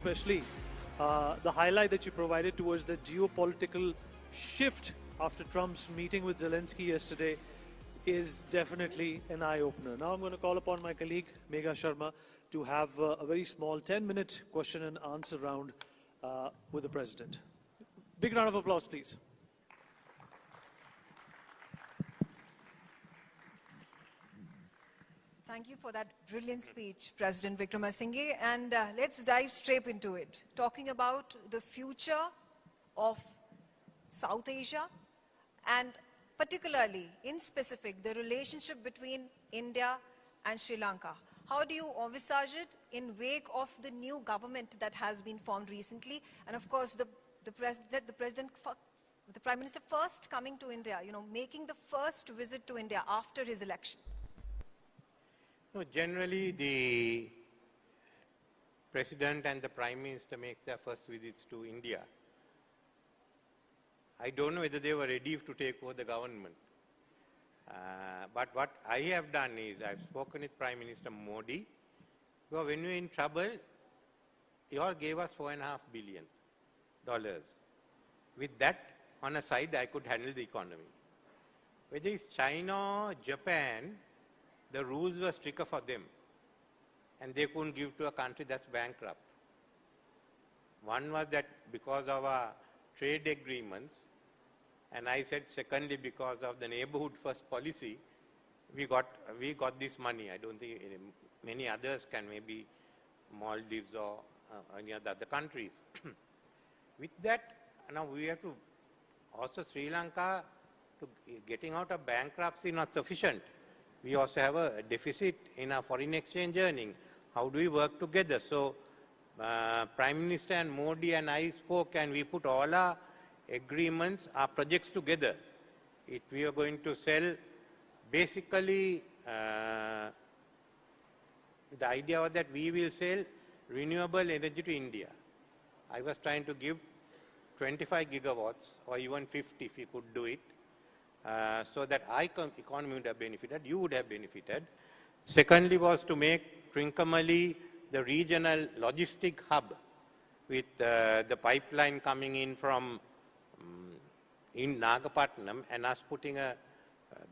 especially the highlight that you provided towards the geopolitical shift after Trump's meeting with Zelensky yesterday is definitely an eye-opener. Now I'm going to call upon my colleague, Megha Sharma, to have a very small 10-minute question and answer round with the President. Big round of applause, please. Thank you for that brilliant speech, President Wickramasinghe. And let's dive straight into it, talking about the future of South Asia and particularly, in specific, the relationship between India and Sri Lanka. How do you envisage it in wake of the new government that has been formed recently? And of course, the Prime Minister first coming to India, making the first visit to India after his election. No, generally, the President and the Prime Minister make their first visits to India. I don't know whether they were ready to take over the government. But what I have done is, I've spoken with Prime Minister Modi. Well, when we were in trouble, you all gave us $4.5 billion. With that, on a side, I could handle the economy. Whether it's China or Japan, the rules were stricter for them, and they couldn't give to a country that's bankrupt. One was that because of our trade agreements, and I said secondly because of the neighborhood first policy, we got this money. I don't think many others can, maybe Maldives or any other countries. With that, now we have to, also Sri Lanka, getting out of bankruptcy not sufficient. We also have a deficit in our foreign exchange earning. How do we work together? So Prime Minister and Modi and I spoke, and we put all our agreements, our projects together. We are going to sell, basically, the idea was that we will sell renewable energy to India. I was trying to give 25 gigawatts or even 50 if we could do it. So that economy would have benefited, you would have benefited. Secondly was to make Trincomalee the regional logistic hub with the pipeline coming in from in Nagapatnam and us putting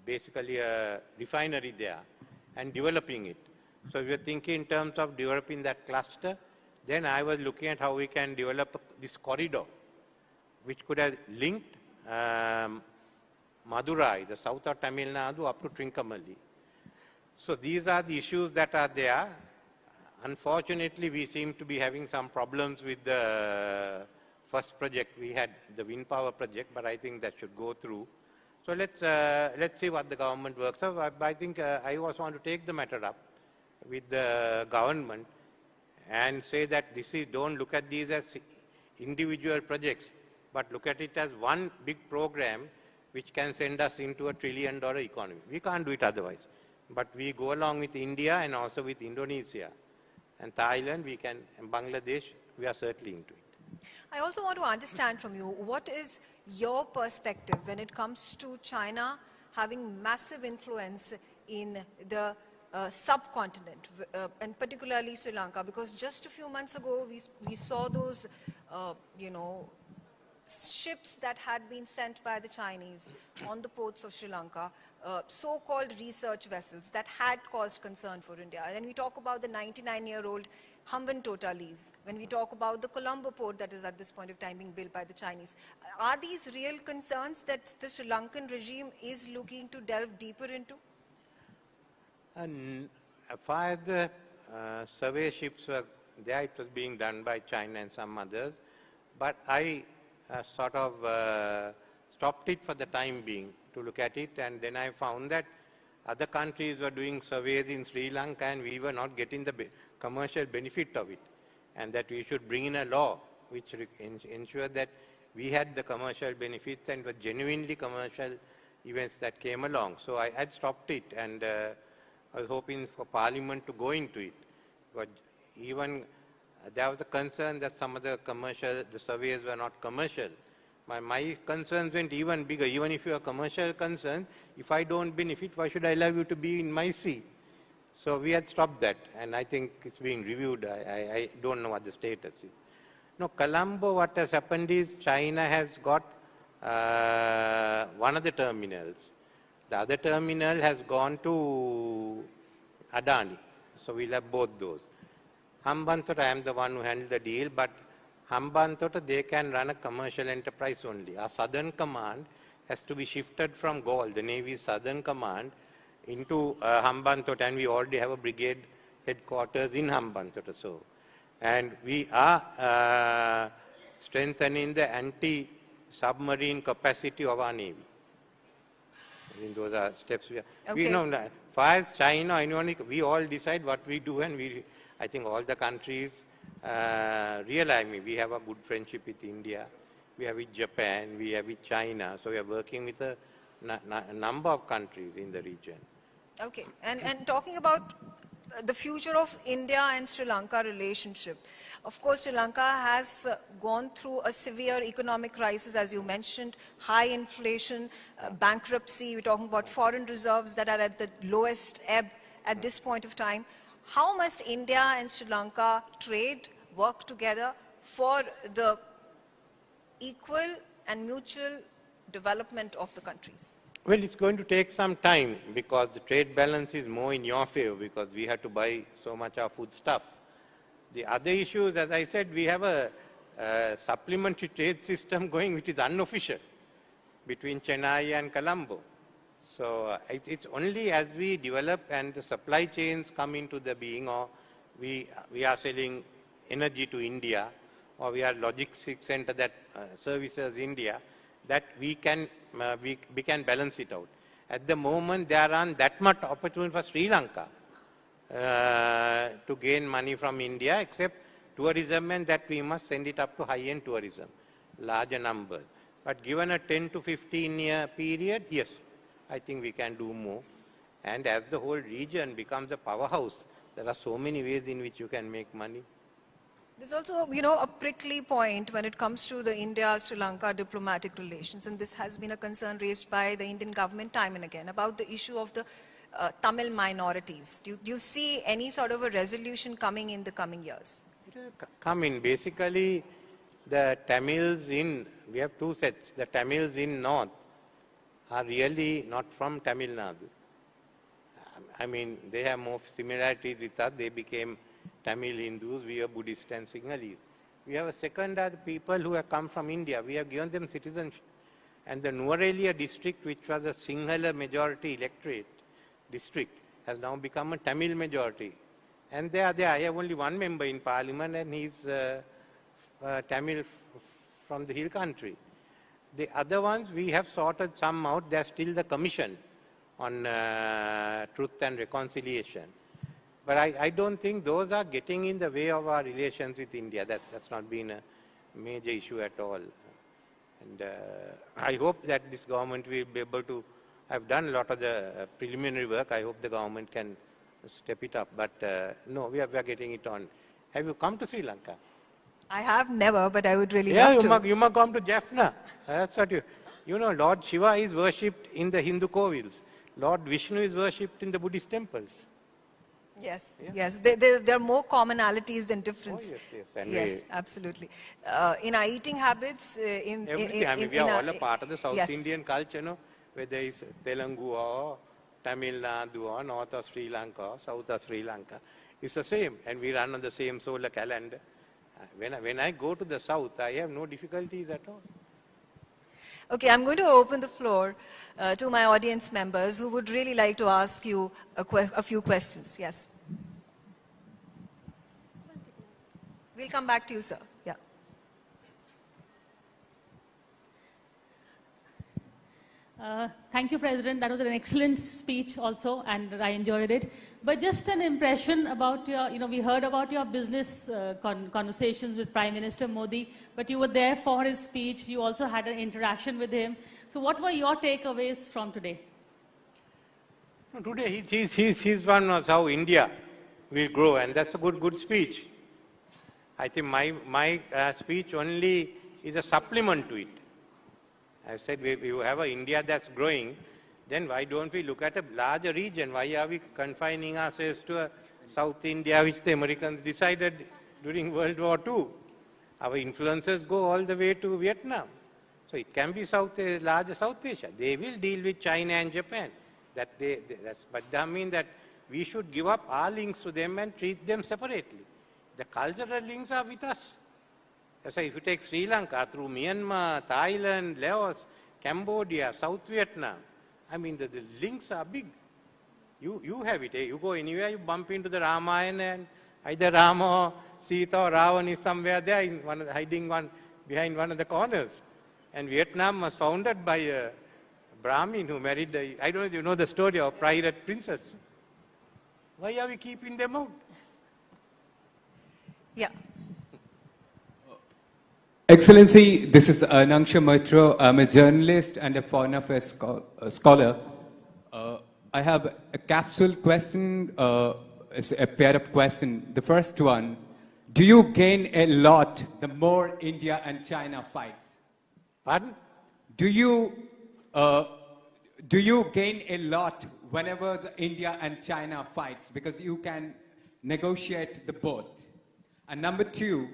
basically a refinery there and developing it. So we were thinking in terms of developing that cluster. Then I was looking at how we can develop this corridor, which could have linked Madurai, the south of Tamil Nadu, up to Trincomalee. So these are the issues that are there. Unfortunately, we seem to be having some problems with the first project. We had the wind power project, but I think that should go through. So let's see what the government works out. I think I also want to take the matter up with the government and say that don't look at these as individual projects, but look at it as one big program which can send us into a $1 trillion economy. We can't do it otherwise. But we go along with India and also with Indonesia. And Thailand, and Bangladesh, we are certainly into it. I also want to understand from you, what is your perspective when it comes to China having massive influence in the subcontinent, and particularly Sri Lanka? Because just a few months ago, we saw those, ships that had been sent by the Chinese on the ports of Sri Lanka, so-called research vessels that had caused concern for India. And then we talk about the 99-year-old Hambantota lease, when we talk about the Colombo port that is at this point of time being built by the Chinese. Are these real concerns that the Sri Lankan regime is looking to delve deeper into? And as far as the survey ships were there, it was being done by China and some others. But I sort of stopped it for the time being to look at it, and then I found that other countries were doing surveys in Sri Lanka and we were not getting the commercial benefit of it, and that we should bring in a law which ensured that we had the commercial benefits and were genuinely commercial events that came along. So I had stopped it, and I was hoping for Parliament to go into it. But even there was a concern that some of the surveys were not commercial. My concerns went even bigger. Even if you are commercial concerned, if I don't benefit, why should I allow you to be in my sea? So we had stopped that, and I think it's being reviewed. I don't know what the status is. No, Colombo, what has happened is China has got one of the terminals. The other terminal has gone to Adani. So we'll have both those. Hambantota, I am the one who handles the deal, but Hambantota, they can run a commercial enterprise only. Our southern command has to be shifted from Galle, the Navy's southern command, into Hambantota, and we already have a brigade headquarters in Hambantota. So, and we are strengthening the anti-submarine capacity of our Navy. I mean, those are steps we are. Okay. We know, far as China, we all decide what we do, and I think all the countries realize we have a good friendship with India, we have with Japan, we have with China, so we are working with a number of countries in the region. Okay, and talking about the future of India and Sri Lanka relationship. Of course, Sri Lanka has gone through a severe economic crisis, as you mentioned, high inflation, bankruptcy. We're talking about foreign reserves that are at the lowest ebb at this point of time. How must India and Sri Lanka trade, work together for the equal and mutual development of the countries? Well, it's going to take some time because the trade balance is more in your favor because we have to buy so much of food stuff. The other issues, as I said, we have a supplementary trade system going which is unofficial between Chennai and Colombo. So it's only as we develop and the supply chains come into the being, or we are selling energy to India, or we are logistics center that services India, that we can balance it out. At the moment, there aren't that much opportunity for Sri Lanka to gain money from India, except tourism, and that we must send it up to high-end tourism, larger numbers. But given a 10 to 15-year period, yes, I think we can do more. And as the whole region becomes a powerhouse, there are so many ways in which you can make money. There's also, a prickly point when it comes to the India-Sri Lanka diplomatic relations, and this has been a concern raised by the Indian government time and again about the issue of the Tamil minorities. Do you see any sort of a resolution coming in the coming years? It will come in. Basically, the Tamils we have two sets. The Tamils in North are really not from Tamil Nadu. I mean, they have more similarities with us. They became Tamil Hindus, we are Buddhist and Sinhalese. We have a second are the people who have come from India. We have given them citizenship. And the Nuwara district, which was a Sinhala majority electorate district, has now become a Tamil majority. And they are there. I have only one member in parliament, and he's Tamil from the hill country. The other ones, we have sorted some out. They're still the commission on truth and reconciliation. But I don't think those are getting in the way of our relations with India. That's not been a major issue at all. And I hope that this government will be able to have done a lot of the preliminary work. I hope the government can step it up. But no, we are getting it on. Have you come to Sri Lanka? I have never, but I would really love to. Yeah, you must come to Jaffna. That's what Lord Shiva is worshipped in the Hindu kovils. Lord Vishnu is worshipped in the Buddhist temples. Yes, yeah. Yes. There are more commonalities than difference. Oh, yes. Yes, absolutely. In our eating habits, everything. We are all a part of the South Indian culture, whether it's Telugu or Tamil Nadu or North of Sri Lanka or South of Sri Lanka. It's the same, and we run on the same solar calendar. When I go to the South, I have no difficulties at all. Okay, I'm going to open the floor to my audience members who would really like to ask you a few questions. Yes. We'll come back to you, sir. Yeah. Thank you, President. That was an excellent speech also, and I enjoyed it. But just an impression about your, we heard about your business conversations with Prime Minister Modi, but you were there for his speech. You also had an interaction with him. So what were your takeaways from today? Today, his one was how India will grow, and that's a good speech. I think my speech only is a supplement to it. I said we have an India that's growing, Then why don't we look at a larger region? Why are we confining ourselves to South India, which the Americans decided during World War II? Our influences go all the way to Vietnam. So it can be larger South Asia. They will deal with China and Japan. But that doesn't mean that we should give up our links to them and treat them separately. The cultural links are with us. So if you take Sri Lanka through Myanmar, Thailand, Laos, Cambodia, South Vietnam, I mean the links are big. You have it. You go anywhere, you bump into the Ramayana, and either Rama or Sita or Ravan is somewhere there, hiding behind one of the corners. And Vietnam was founded by a Brahmin who married, I don't know if you know the story of pirate princess. Why are we keeping them out? Yeah. Excellency, this is Nangsha Mitra. I'm a journalist and a foreign affairs scholar. I have a capsule question, it's a pair of questions. The first one, do you gain a lot the more India and China fights? Pardon? Do you gain a lot whenever the India and China fights because you can negotiate the both? And number two,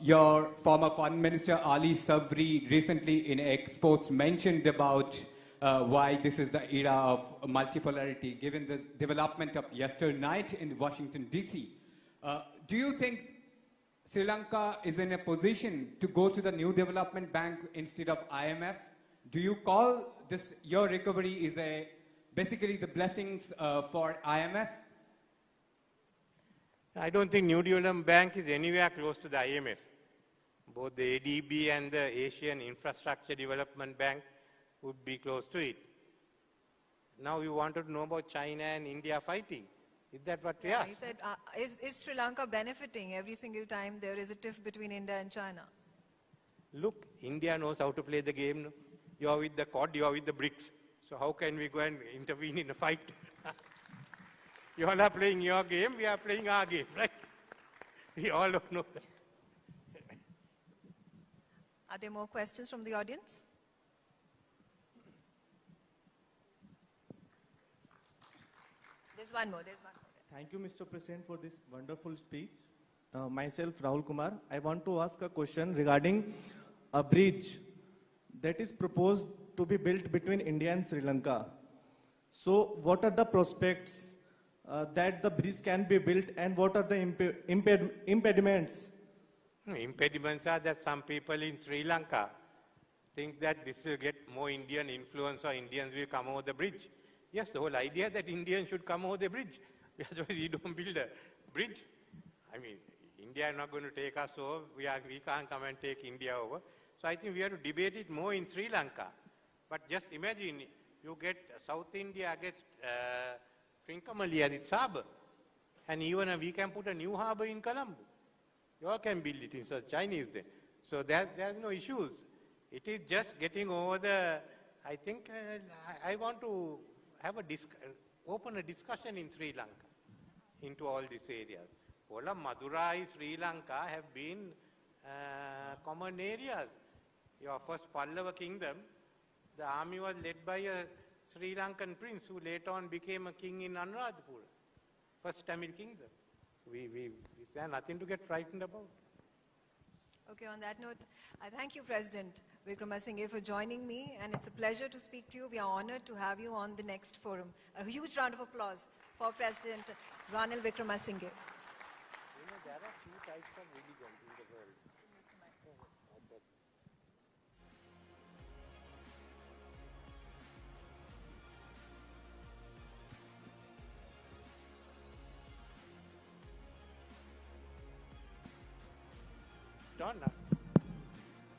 your former foreign minister Ali Sabri recently in exports mentioned about why this is the era of multipolarity given the development of yesternight in Washington DC. Do you think Sri Lanka is in a position to go to the New Development Bank instead of IMF? Do you call this, your recovery is basically the blessings for IMF? I don't think New Development Bank is anywhere close to the IMF. Both the ADB and the Asian Infrastructure Development Bank would be close to it. Now you wanted to know about China and India fighting. Is that what we asked? He said, is Sri Lanka benefiting every single time there is a tiff between India and China? Look, India knows how to play the game. No? You are with the Quad, you are with the BRICS. So how can we go and intervene in a fight? You all are playing your game, we are playing our game, right? We all don't know that. Are there more questions from the audience? There's one more. Thank you, Mr. President, for this wonderful speech. Myself, Rahul Kumar. I want to ask a question regarding a bridge that is proposed to be built between India and Sri Lanka. So, what are the prospects that the bridge can be built, and what are the impediments? Impediments are that some people in Sri Lanka think that this will get more Indian influence or Indians will come over the bridge. Yes, the whole idea that Indians should come over the bridge. Otherwise, we don't build a bridge. I mean, India is not going to take us over. We can't come and take India over. So I think we have to debate it more in Sri Lanka. But just imagine, you get South India gets Trincomalee as its harbour. And even we can put a new harbour in Colombo. You all can build it instead of Chinese there. So there's no issues. It is just getting over the, I think, I want to have open a discussion in Sri Lanka into all these areas. Kolam, Madurai, Sri Lanka have been common areas. Your first Pallava kingdom, the army was led by a Sri Lankan prince who later on became a king in Anuradhapura, first Tamil kingdom. There's nothing to get frightened about. Okay, on that note, I thank you, President Wickramasinghe, for joining me, and it's a pleasure to speak to you. We are honored to have you on the next forum. A huge round of applause for President Renil Wickramasinghe. You know, there are two types of religion in the world.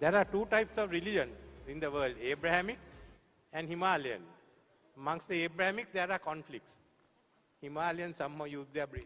There are two types of religion in the world, Abrahamic and Himalayan. Amongst the Abrahamic, there are conflicts. Himalayans somehow use their brain.